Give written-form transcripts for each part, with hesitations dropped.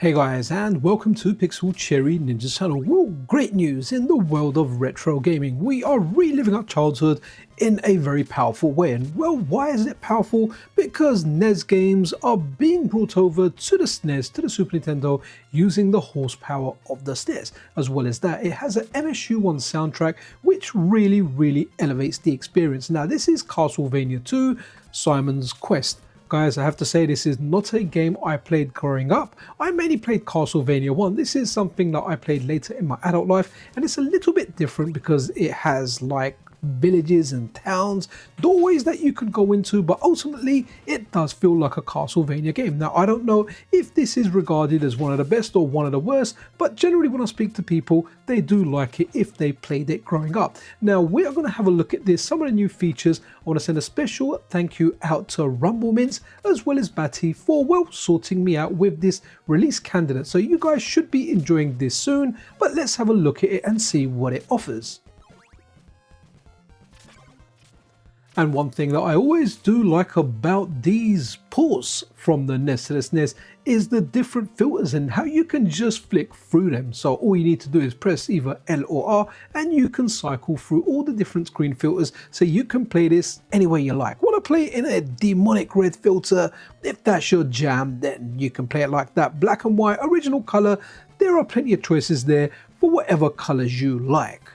Hey guys, and welcome to Pixel Cherry Ninja's channel. Well, great news in the world of retro gaming. We are reliving our childhood in a very powerful way. And well, why is it powerful? Because NES games are being brought over to the SNES, to the Super Nintendo, using the horsepower of the SNES. As well as that, it has an MSU1 soundtrack, which really elevates the experience. Now, this is Castlevania II, Simon's Quest. Guys, I have to say this is not a game I played growing up. I mainly played Castlevania 1. This is something that I played later in my adult life, and it's a little bit different because it has like villages and towns, doorways that you could go into, but ultimately it does feel like a Castlevania game. Now, I don't know if this is regarded as one of the best or one of the worst, but generally when I speak to people, they do like it if they played it growing up. Now, we are going to have a look at this, some of the new features. I want to send a special thank you out to Rumbleminze as well as Batty for, well, sorting me out with this release candidate. So you guys should be enjoying this soon, but let's have a look at it and see what it offers. And one thing that I always do like about these ports from the NES to the SNES is the different filters and how you can just flick through them. So all you need to do is press either L or R and you can cycle through all the different screen filters, so you can play this any way you like. Want to play it in a demonic red filter? If that's your jam, then you can play it like that. Black and white, original color, there are plenty of choices there for whatever colors you like.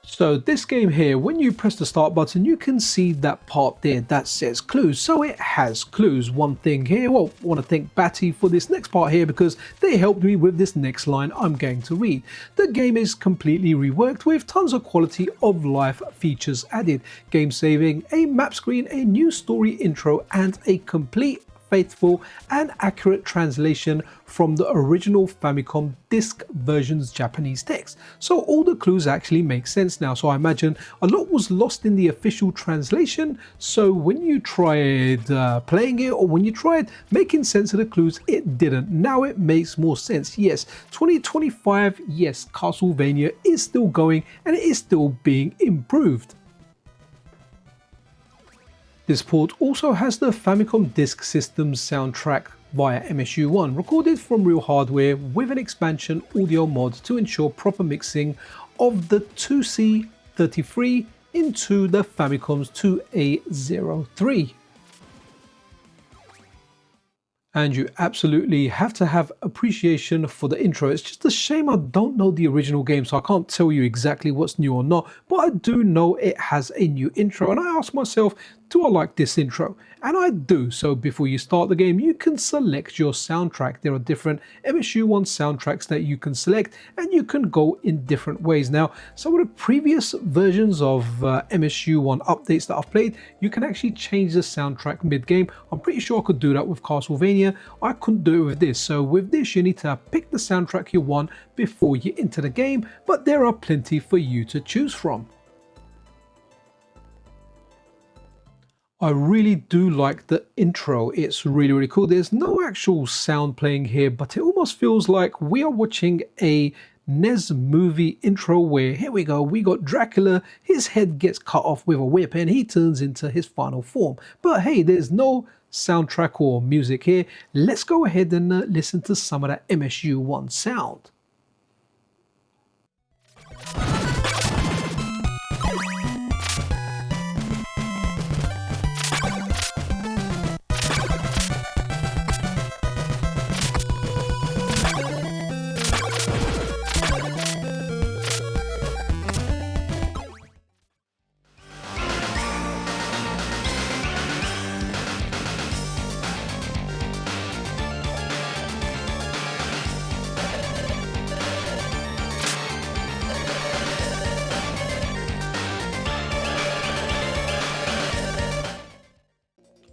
So this game here, when you press the start button, you can see that part there that says clues. So it has clues. One thing here, well, I want to thank Batty for this next part here because they helped me with this next line I'm going to read. The game is completely reworked with tons of quality of life features added. Game saving, a map screen, a new story intro, and a complete, faithful and accurate translation from the original Famicom disc version's Japanese text. So all the clues actually make sense now. So I imagine a lot was lost in the official translation. So when you tried playing it, or when you tried making sense of the clues, it didn't. Now it makes more sense. Yes, 2025, yes, Castlevania is still going and it is still being improved. This port also has the Famicom Disk System's soundtrack via MSU1, recorded from real hardware with an expansion audio mod to ensure proper mixing of the 2C33 into the Famicom's 2A03. And you absolutely have to have appreciation for the intro. It's just a shame I don't know the original game, so I can't tell you exactly what's new or not, but I do know it has a new intro, and I ask myself, do I like this intro? And I do. So before you start the game, you can select your soundtrack. There are different MSU1 soundtracks that you can select, and you can go in different ways. Now, some of the previous versions of MSU1 updates that I've played, you can actually change the soundtrack mid-game. I'm pretty sure I could do that with Castlevania. I couldn't do it with this. So with this, you need to pick the soundtrack you want before you enter the game, but there are plenty for you to choose from. I really do like the intro. It's really cool. There's no actual sound playing here, but it almost feels like we are watching a NES movie intro where, here we go, we got Dracula, his head gets cut off with a whip and he turns into his final form. But hey, there's no soundtrack or music here. Let's go ahead and listen to some of that MSU1 sound.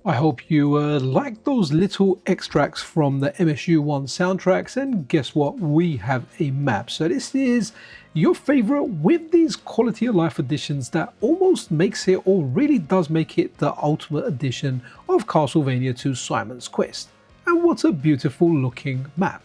I hope you like those little extracts from the MSU1 soundtracks, and guess what? We have a map. So this is your favorite with these quality of life editions that almost makes it, or really does make it, the ultimate edition of Castlevania II Simon's Quest. And what a beautiful looking map.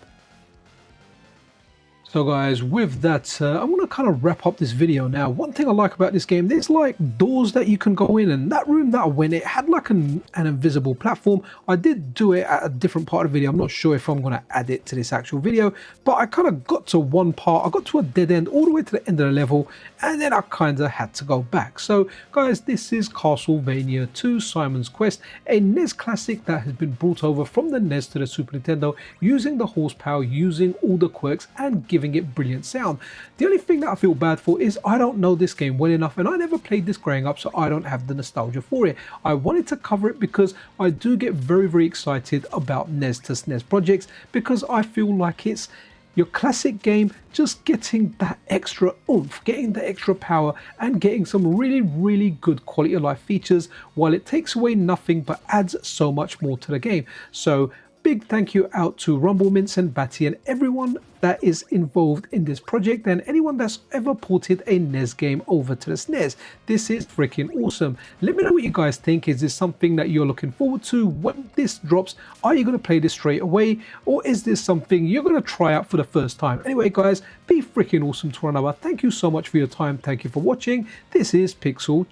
So guys, with that, I want to kind of wrap up this video now. One thing I like about this game, there's like doors that you can go in, and that room that I went, it had like an invisible platform. I did do it at a different part of the video. I'm not sure if I'm going to add it to this actual video, but I kind of got to one part. I got to a dead end all the way to the end of the level, and then I kind of had to go back. So guys, this is Castlevania II Simon's Quest, a NES classic that has been brought over from the NES to the Super Nintendo using the horsepower, using all the quirks, and giving it brilliant sound. The only thing that I feel bad for is I don't know this game well enough, and I never played this growing up, so I don't have the nostalgia for it. I wanted to cover it because I do get very excited about NES to SNES projects, because I feel like it's your classic game just getting that extra oomph, getting the extra power, and getting some really good quality of life features, while it takes away nothing but adds so much more to the game. So big thank you out to Rumbleminze and Batty and everyone that is involved in this project, and anyone that's ever ported a NES game over to the SNES. This is freaking awesome. Let me know what you guys think. Is this something that you're looking forward to when this drops? Are you going to play this straight away, or is this something you're going to try out for the first time? Anyway guys, be freaking awesome to one another. Thank you so much for your time. Thank you for watching. This is Ⅎ𝒾𝓈𝓈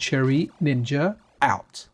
𝒩ℴ𝓋𝒶 out.